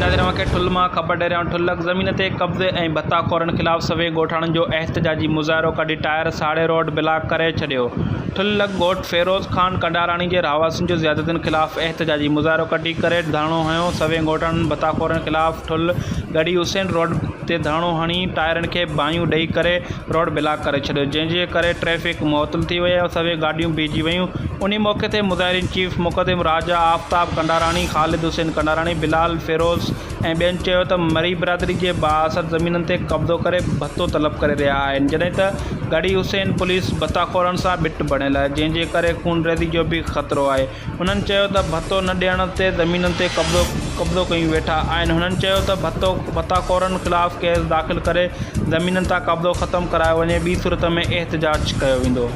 नाज़रीन खे ठुल मां ख़बर ॾेई रहिया ठुलक ज़मीन ते कब्ज़े ऐं भत्ताखोरनि ख़िलाफ़ सवें ॻोठाणनि जो एहतजाजी मुज़ाहिरो कढी टायर साड़े रोड ब्लाक करे छॾियो। ठुलक ॻोठ फीरोज़ खान क़ंडाराणी जे रھواسين जो زيادتين ख़िलाफ़ एहतजाजी मुज़ाहिरो कढी करे धरणो हयो। सवें ॻोठाणनि भत्ताखोरनि ख़िलाफ़ ठुल ॻڙھي حسين रोड ते धरणो हणी टायरनि खे बाहियूं ॾेई करे रोड ब्लाक करे छॾियो, जंहिंजे करे ट्रैफ़िक मुअतल थी वई ऐं सवें गाॾियूं बीहजी वयूं। उन मौक़े ते मुظاھرين चीफ मुक़दम राजा, आفتاب क़ंडाराणी, خالد حسين क़ंडाराणी, बिलाल फीरोज़ ऐं ॿियनि चयो त मरी बिरादरी जे 62 ज़मीननि ते कब्ज़ो करे भत्तो तलब करे रहिया आहिनि, जॾहिं त ॻڙھي حسين पुलिस भत्ताखोरनि सां भिट बणियल आहे, जंहिंजे करे खूनरेज़ी जो बि ख़तरो आहे। हुननि चयो त भत्तो न ॾियण ते ज़मीननि ते कब्ज़ो कयूं वेठा आहिनि। हुननि चयो त भत्ताखोरनि ख़िलाफ़ केस दाख़िल करे ज़मीननि तां कब्ज़ो ख़तमु करायो वञे, ॿी सूरत में एहतजाज कयो वेंदो।